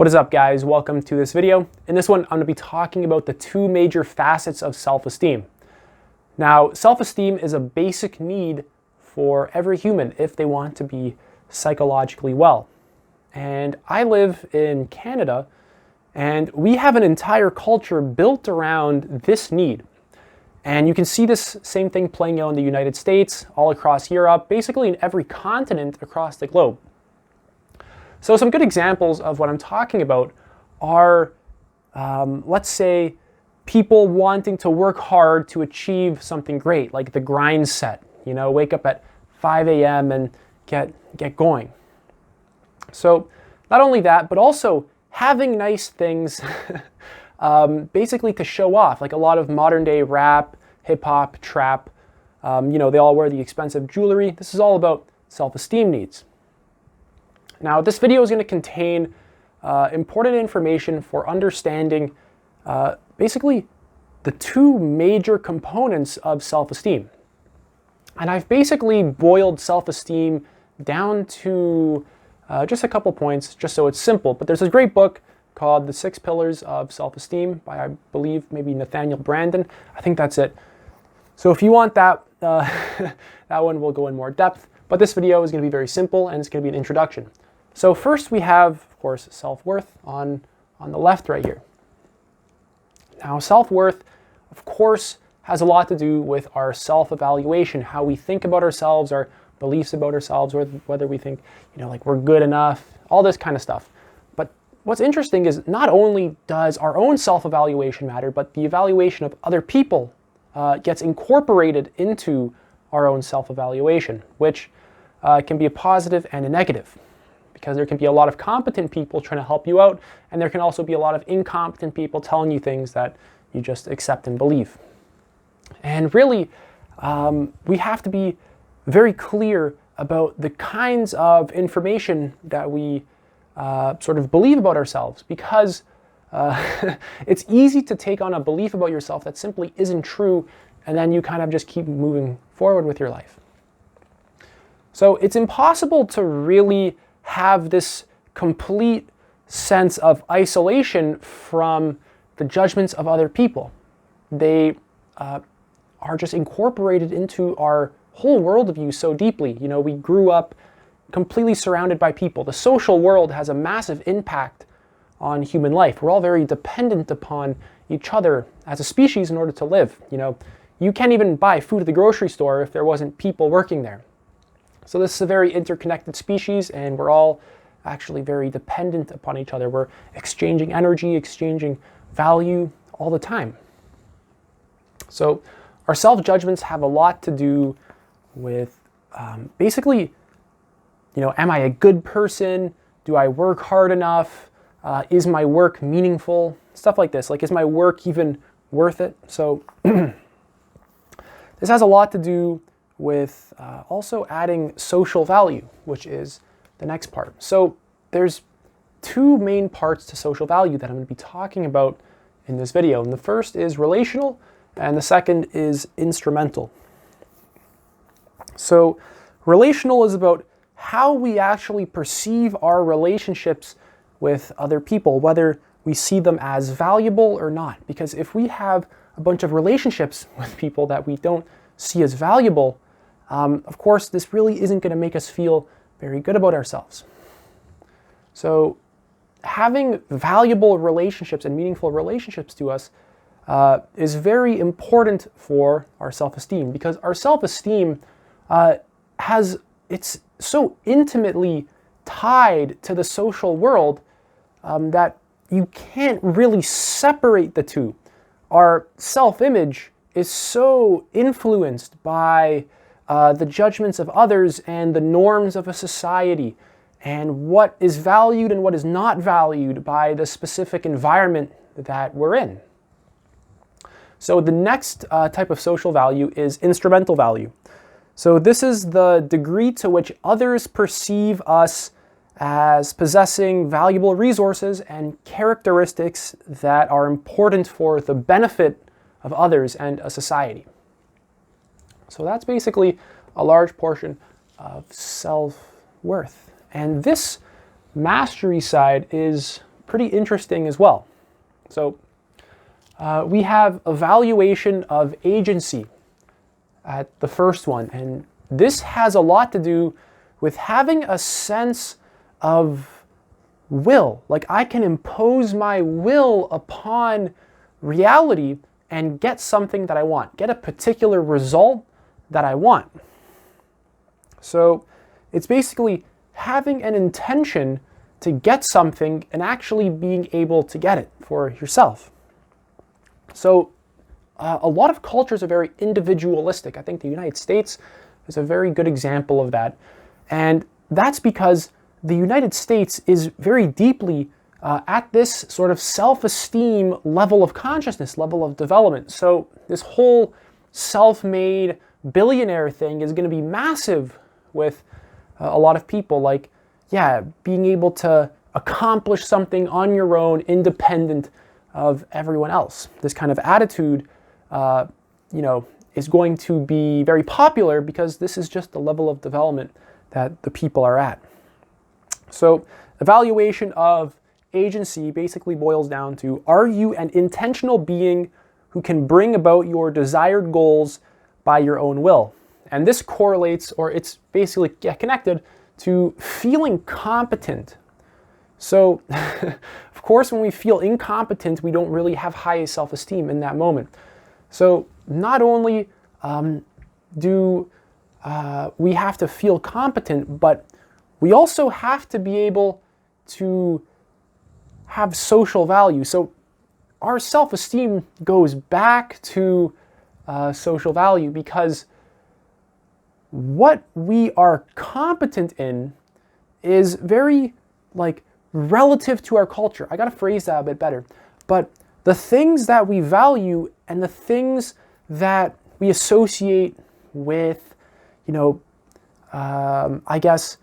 What is up, guys? Welcome to this video. In this one, I'm going to be talking about the two major facets of self-esteem. Now, self-esteem is a basic need for every human if they want to be psychologically well. And I live in Canada, and we have an entire culture built around this need. And you can see this same thing playing out in the United States, all across Europe, basically in every continent across the globe. So some good examples of what I'm talking about are, let's say, people wanting to work hard to achieve something great, like the grind set, wake up at 5 a.m. and get going. So not only that, but also having nice things basically to show off, like a lot of modern day rap, hip hop, trap, they all wear the expensive jewelry. This is all about self-esteem needs. Now, this video is going to contain important information for understanding basically the two major components of self-esteem. And I've basically boiled self-esteem down to just a couple points, just so it's simple. But there's a great book called The 6 Pillars of Self-Esteem by, I believe, maybe Nathaniel Branden. I think that's it. So if you want that, that one will go in more depth. But this video is going to be very simple, and it's going to be an introduction. So first we have, of course, self-worth on the left right here. Now, self-worth, of course, has a lot to do with our self-evaluation, how we think about ourselves, our beliefs about ourselves, whether we think, like we're good enough, all this kind of stuff. But what's interesting is not only does our own self-evaluation matter, but the evaluation of other people gets incorporated into our own self-evaluation, which can be a positive and a negative. Because there can be a lot of competent people trying to help you out, and there can also be a lot of incompetent people telling you things that you just accept and believe. And really, we have to be very clear about the kinds of information that we sort of believe about ourselves, because it's easy to take on a belief about yourself that simply isn't true, and then you kind of just keep moving forward with your life. So it's impossible to really have this complete sense of isolation from the judgments of other people. They are just incorporated into our whole worldview so deeply. We grew up completely surrounded by people. The social world has a massive impact on human life. We're all very dependent upon each other as a species in order to live. You can't even buy food at the grocery store if there wasn't people working there. So this is a very interconnected species, and we're all actually very dependent upon each other. We're exchanging energy, exchanging value all the time. So our self-judgments have a lot to do with basically, am I a good person? Do I work hard enough? Is my work meaningful? Stuff like this. Like, is my work even worth it? So this has a lot to do with also adding social value, which is the next part. So there's two main parts to social value that I'm going to be talking about in this video. And the first is relational, and the second is instrumental. So relational is about how we actually perceive our relationships with other people, whether we see them as valuable or not. Because if we have a bunch of relationships with people that we don't see as valuable, of course, this really isn't going to make us feel very good about ourselves. So having valuable relationships and meaningful relationships to us is very important for our self-esteem, because our self-esteem it's so intimately tied to the social world that you can't really separate the two. Our self-image is so influenced by the judgments of others and the norms of a society, and what is valued and what is not valued by the specific environment that we're in. So the next type of social value is instrumental value. So this is the degree to which others perceive us as possessing valuable resources and characteristics that are important for the benefit of others and a society. So that's basically a large portion of self-worth. And this mastery side is pretty interesting as well. So we have evaluation of agency at the first one, and this has a lot to do with having a sense of will. Like, I can impose my will upon reality and get something that I want, get a particular result that I want. So it's basically having an intention to get something and actually being able to get it for yourself. So a lot of cultures are very individualistic. I think the United States is a very good example of that. And that's because the United States is very deeply at this sort of self-esteem level of consciousness, level of development. So this whole self-made billionaire thing is going to be massive with a lot of people. Like, yeah, being able to accomplish something on your own, independent of everyone else. This kind of attitude, is going to be very popular because this is just the level of development that the people are at. So evaluation of agency basically boils down to, are you an intentional being who can bring about your desired goals by your own will? And this correlates, or it's basically connected to feeling competent. So, of course, when we feel incompetent, we don't really have high self-esteem in that moment. So not only do we have to feel competent, but we also have to be able to have social value. So our self-esteem goes back to social value, because what we are competent in is very relative to our culture. I gotta phrase that a bit better. But the things that we value and the things that we associate with, I guess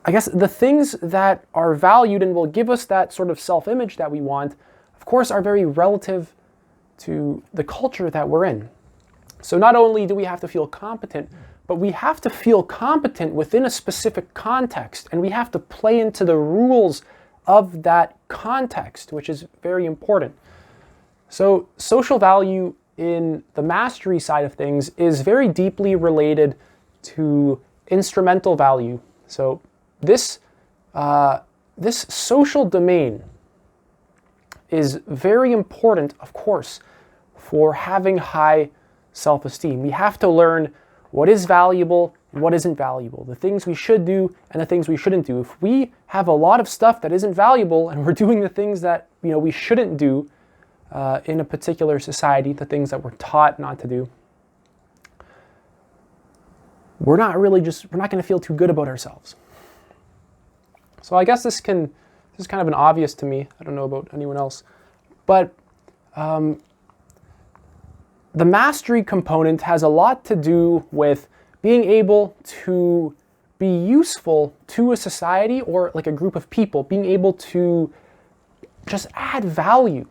the things that are valued and will give us that sort of self-image that we want, of course, are very relative to the culture that we're in. So not only do we have to feel competent, but we have to feel competent within a specific context, and we have to play into the rules of that context, which is very important. So social value in the mastery side of things is very deeply related to instrumental value. So this social domain is very important, of course, for having high self-esteem. We have to learn what is valuable and what isn't valuable, the things we should do and the things we shouldn't do. If we have a lot of stuff that isn't valuable and we're doing the things that we shouldn't do in a particular society, the things that we're taught not to do, we're not going to feel too good about ourselves. So I guess this is kind of an obvious to me. I don't know about anyone else, but the mastery component has a lot to do with being able to be useful to a society or a group of people, being able to just add value.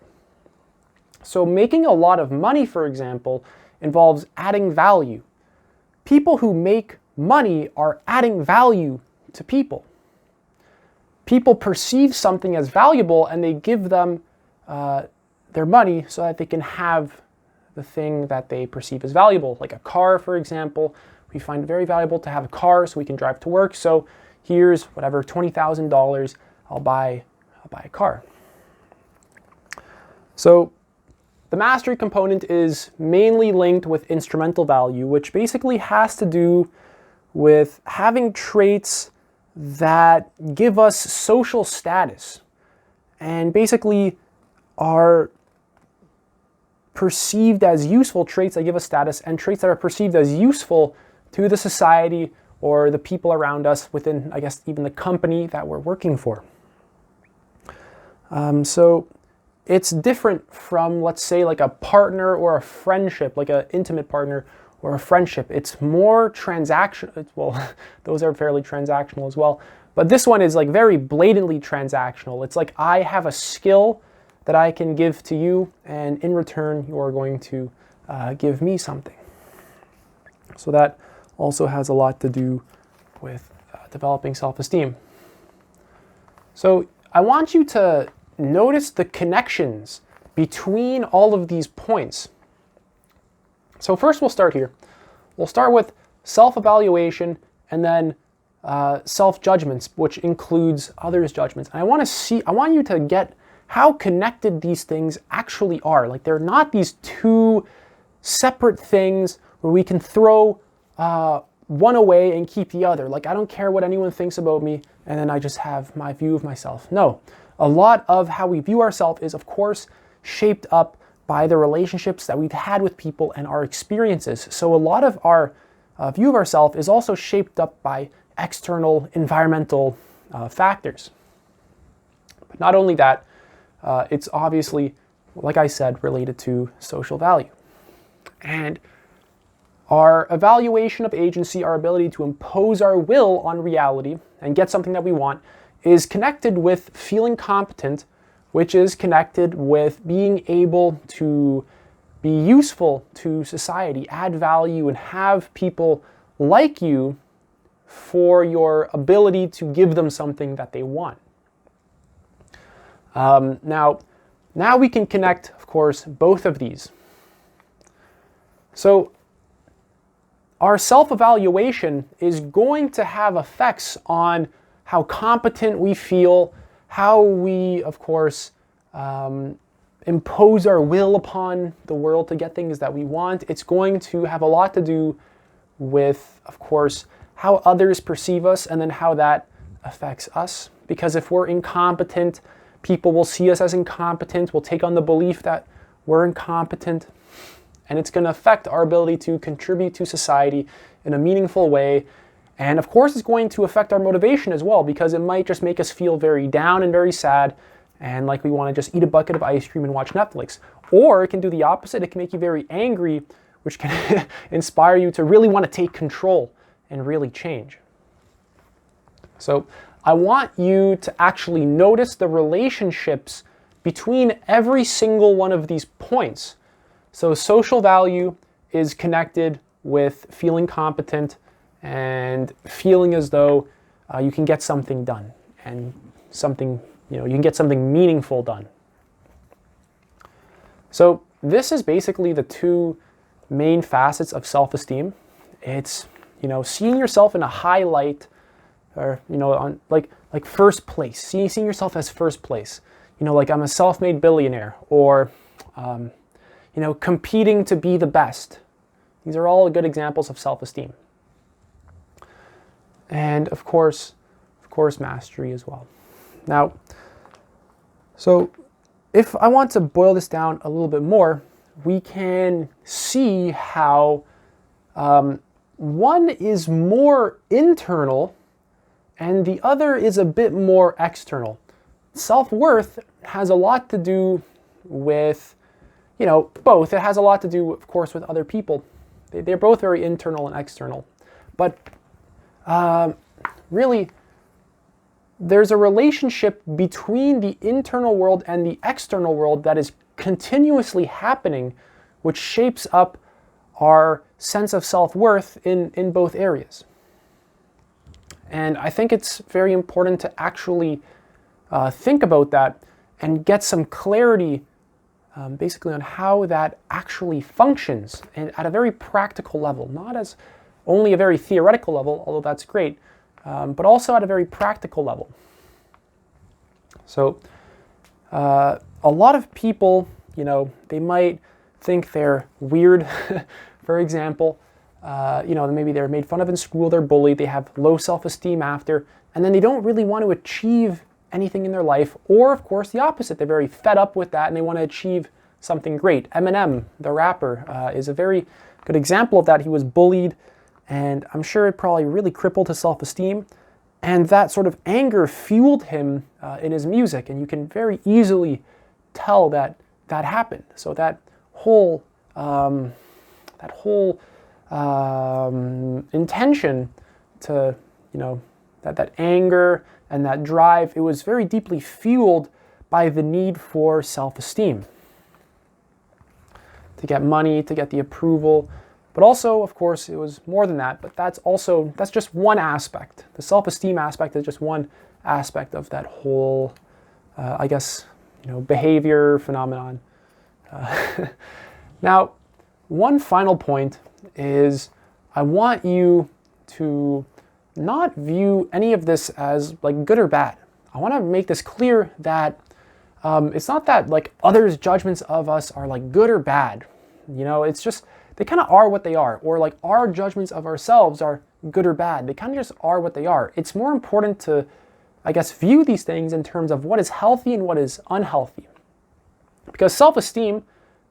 So making a lot of money, for example, involves adding value. People who make money are adding value to people. People perceive something as valuable and they give them their money so that they can have the thing that they perceive as valuable. Like a car, for example. We find it very valuable to have a car so we can drive to work. So here's whatever, $20,000, I'll buy a car. So the mastery component is mainly linked with instrumental value, which basically has to do with having traits that give us social status and basically are perceived as useful, traits that give us status, and traits that are perceived as useful to the society or the people around us within, I guess, even the company that we're working for. So it's different from, let's say, a partner or a friendship, like an intimate partner or a friendship. It's more transactional. Well, those are fairly transactional as well. But this one is very blatantly transactional. It's like I have a skill that I can give to you, and in return, you're going to give me something. So that also has a lot to do with developing self-esteem. So I want you to notice the connections between all of these points. So first we'll start here. We'll start with self-evaluation and then self-judgments, which includes others' judgments. And I want you to get how connected these things actually are. Like, they're not these two separate things where we can throw one away and keep the other. Like, I don't care what anyone thinks about me, and then I just have my view of myself. No, a lot of how we view ourselves is, of course, shaped up by the relationships that we've had with people and our experiences. So a lot of our view of ourselves is also shaped up by external environmental factors. But not only that, it's obviously, like I said, related to social value. And our evaluation of agency, our ability to impose our will on reality and get something that we want, is connected with feeling competent, which is connected with being able to be useful to society, add value, and have people like you for your ability to give them something that they want. Now we can connect, of course, both of these. So our self-evaluation is going to have effects on how competent we feel, how we, of course, impose our will upon the world to get things that we want. It's going to have a lot to do with, of course, how others perceive us and then how that affects us. Because if we're incompetent, people will see us as incompetent, will take on the belief that we're incompetent, and it's going to affect our ability to contribute to society in a meaningful way. And of course, it's going to affect our motivation as well, because it might just make us feel very down and very sad, and like we want to just eat a bucket of ice cream and watch Netflix. Or it can do the opposite. It can make you very angry, which can inspire you to really want to take control and really change. So I want you to actually notice the relationships between every single one of these points. So social value is connected with feeling competent and feeling as though you can get something done and something, you can get something meaningful done. So this is basically the two main facets of self-esteem. It's, seeing yourself in a high light, or, on like first place, seeing yourself as first place, like I'm a self-made billionaire, or, competing to be the best. These are all good examples of self-esteem. And of course, mastery as well. Now, so if I want to boil this down a little bit more, we can see how one is more internal and the other is a bit more external. Self-worth has a lot to do with, both. It has a lot to do, of course, with other people. They're both very internal and external. But really, there's a relationship between the internal world and the external world that is continuously happening, which shapes up our sense of self-worth in both areas. And I think it's very important to actually think about that and get some clarity basically on how that actually functions, and at a very practical level, not as only a very theoretical level, although that's great, but also at a very practical level. So a lot of people, they might think they're weird, for example. Maybe they're made fun of in school, they're bullied, they have low self-esteem after, and then they don't really want to achieve anything in their life, or of course the opposite, they're very fed up with that and they want to achieve something great. Eminem, the rapper, is a very good example of that. He was bullied, and I'm sure it probably really crippled his self-esteem, and that sort of anger fueled him in his music, and you can very easily tell that happened. So that whole intention to, that anger and that drive, it was very deeply fueled by the need for self-esteem. To get money, to get the approval, but also, of course, it was more than that, but that's just one aspect. The self-esteem aspect is just one aspect of that whole, I guess, behavior phenomenon. Now, one final point is I want you to not view any of this as like good or bad. I want to make this clear that it's not that like others' judgments of us are like good or bad. It's just they kind of are what they are, or like our judgments of ourselves are good or bad. They kind of just are what they are. It's more important to, I guess, view these things in terms of what is healthy and what is unhealthy. Because self-esteem,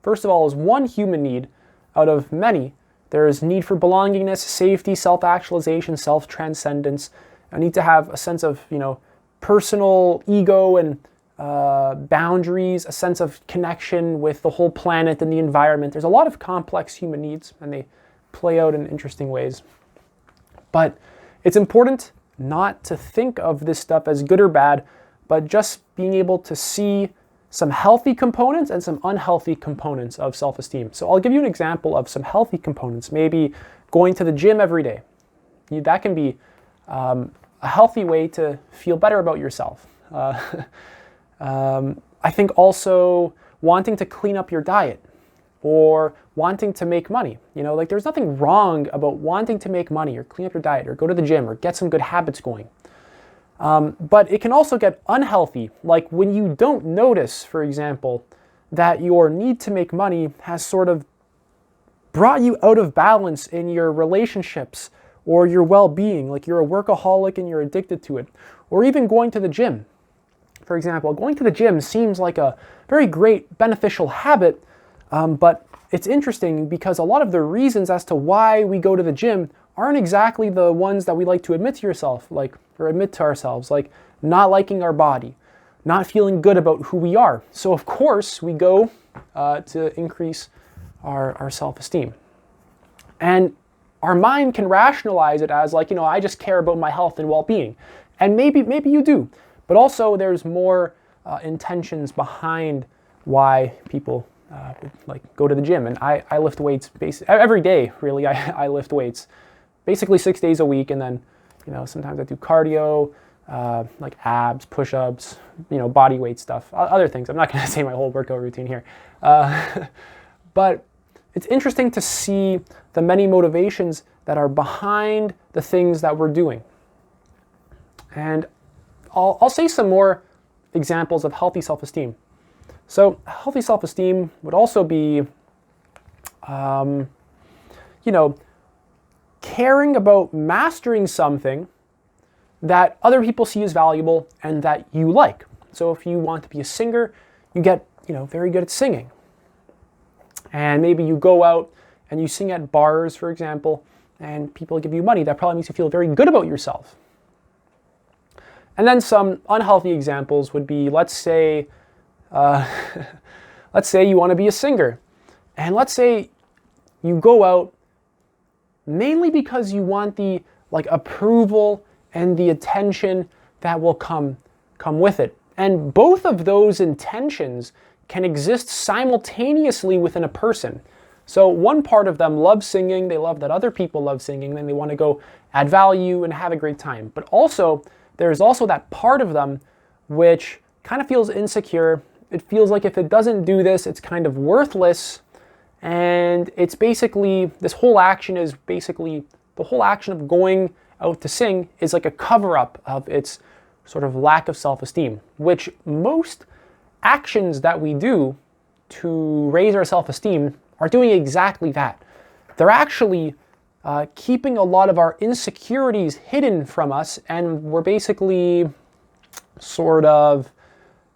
first of all, is one human need out of many. There is need for belongingness, safety, self-actualization, self-transcendence. I need to have a sense of, personal ego and boundaries, a sense of connection with the whole planet and the environment. There's a lot of complex human needs, and they play out in interesting ways. But it's important not to think of this stuff as good or bad, but just being able to see some healthy components and some unhealthy components of self-esteem. So I'll give you an example of some healthy components. Maybe going to the gym every day. That can be a healthy way to feel better about yourself. I think also wanting to clean up your diet or wanting to make money. There's nothing wrong about wanting to make money or clean up your diet or go to the gym or get some good habits going. But it can also get unhealthy, like when you don't notice, for example, that your need to make money has sort of brought you out of balance in your relationships or your well-being, like you're a workaholic and you're addicted to it, or even going to the gym. For example, going to the gym seems like a very great beneficial habit, but it's interesting because a lot of the reasons as to why we go to the gym aren't exactly the ones that we like to admit to ourselves, like not liking our body, not feeling good about who we are. So of course we go to increase our self-esteem. And our mind can rationalize it as like, I just care about my health and well-being. And maybe you do. But also there's more intentions behind why people go to the gym. And I lift weights every day, really. I lift weights basically 6 days a week. And then, sometimes I do cardio, like abs, push-ups, body weight stuff, other things. I'm not going to say my whole workout routine here. But it's interesting to see the many motivations that are behind the things that we're doing. And I'll say some more examples of healthy self-esteem. So healthy self-esteem would also be, caring about mastering something that other people see as valuable and that you like. So if you want to be a singer, you get, very good at singing. And maybe you go out and you sing at bars, for example, and people give you money. That probably makes you feel very good about yourself. And then some unhealthy examples would be, let's say you want to be a singer. And let's say you go out mainly because you want the approval and the attention that will come with it. And both of those intentions can exist simultaneously within a person. So one part of them loves singing, they love that other people love singing, then they want to go add value and have a great time. But also, there's also that part of them which kind of feels insecure. It feels like if it doesn't do this, it's kind of worthless. And it's basically, the whole action of going out to sing is like a cover-up of its sort of lack of self-esteem, which most actions that we do to raise our self-esteem are doing exactly that. They're actually keeping a lot of our insecurities hidden from us, and we're basically sort of,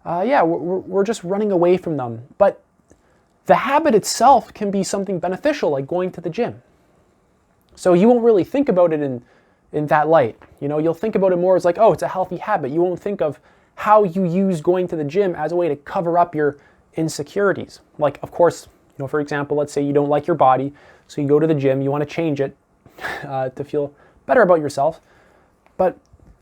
we're just running away from them. But the habit itself can be something beneficial, like going to the gym. So you won't really think about it in that light. You'll think about it more as like, oh, it's a healthy habit. You won't think of how you use going to the gym as a way to cover up your insecurities. Like, of course, for example, let's say you don't like your body, so you go to the gym, you want to change it to feel better about yourself. But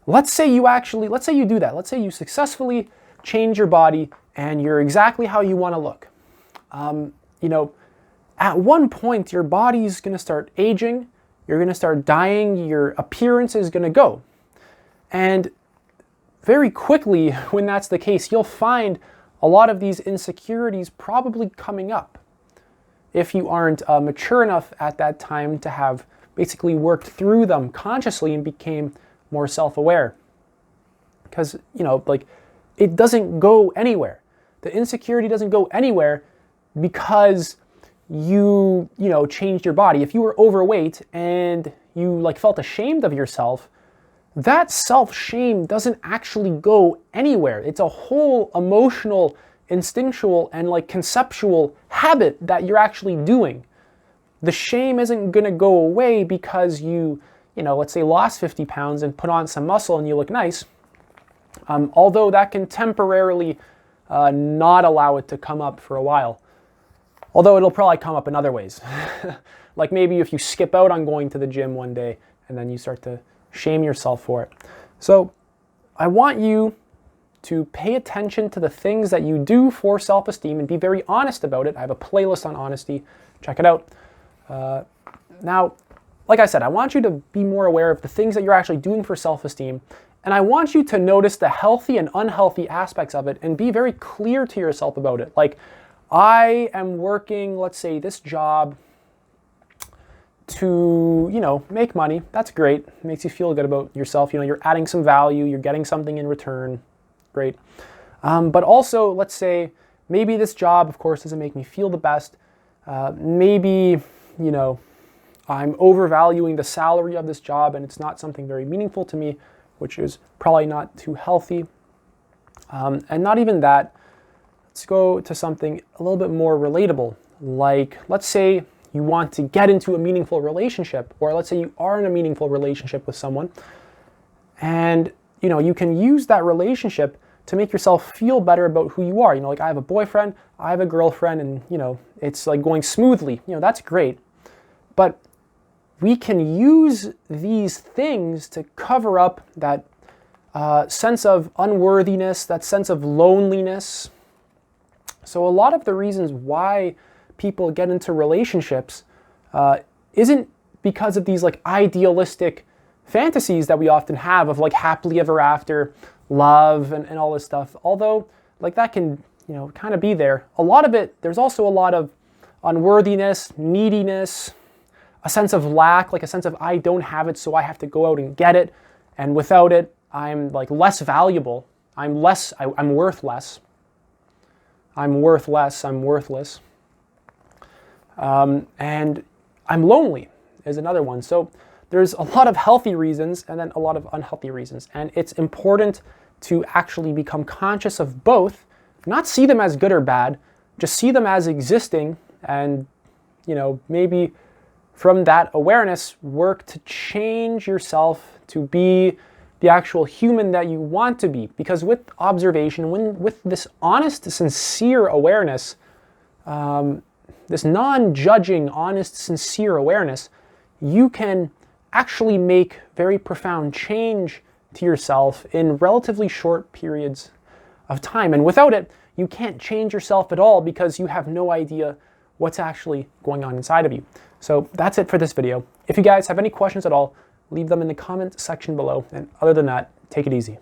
let's say you do that. Let's say you successfully change your body and you're exactly how you want to look. At one point, your body's going to start aging, you're going to start dying, your appearance is going to go. And very quickly, when that's the case, you'll find a lot of these insecurities probably coming up if you aren't mature enough at that time to have basically worked through them consciously and became more self-aware. Because, like, it doesn't go anywhere. The insecurity doesn't go anywhere because you changed your body. If you were overweight and you like felt ashamed of yourself, that self-shame doesn't actually go anywhere. It's a whole emotional, instinctual, and like conceptual habit that you're actually doing. The shame isn't gonna go away because you let's say lost 50 pounds and put on some muscle and you look nice. Although that can temporarily not allow it to come up for a while. Although it'll probably come up in other ways. Like maybe if you skip out on going to the gym one day and then you start to shame yourself for it. So I want you to pay attention to the things that you do for self-esteem and be very honest about it. I have a playlist on honesty. Check it out. Now, like I said, I want you to be more aware of the things that you're actually doing for self-esteem. And I want you to notice the healthy and unhealthy aspects of it and be very clear to yourself about it. Like, I am working, let's say, this job to, make money. That's great. It makes you feel good about yourself. You're adding some value. You're getting something in return. Great. But also, let's say, maybe this job, of course, doesn't make me feel the best. Maybe, I'm overvaluing the salary of this job and it's not something very meaningful to me, which is probably not too healthy. And not even that. Let's go to something a little bit more relatable. Like, let's say you want to get into a meaningful relationship, or let's say you are in a meaningful relationship with someone, and you can use that relationship to make yourself feel better about who you are. Like, I have a boyfriend, I have a girlfriend, and it's like going smoothly. That's great. But we can use these things to cover up that sense of unworthiness, that sense of loneliness. So a lot of the reasons why people get into relationships isn't because of these like idealistic fantasies that we often have of like happily ever after, love, and all this stuff. Although like that can kind of be there. A lot of it, there's also a lot of unworthiness, neediness, a sense of lack, like a sense of I don't have it, so I have to go out and get it, and without it, I'm like less valuable. I'm worth less. I'm worthless. And I'm lonely is another one. So there's a lot of healthy reasons and then a lot of unhealthy reasons. And it's important to actually become conscious of both, not see them as good or bad, just see them as existing, and maybe from that awareness, work to change yourself to be the actual human that you want to be. Because with observation, with this honest, sincere awareness, this non-judging, honest, sincere awareness, you can actually make very profound change to yourself in relatively short periods of time. And without it, you can't change yourself at all because you have no idea what's actually going on inside of you. So that's it for this video. If you guys have any questions at all, leave them in the comment section below. And other than that, take it easy.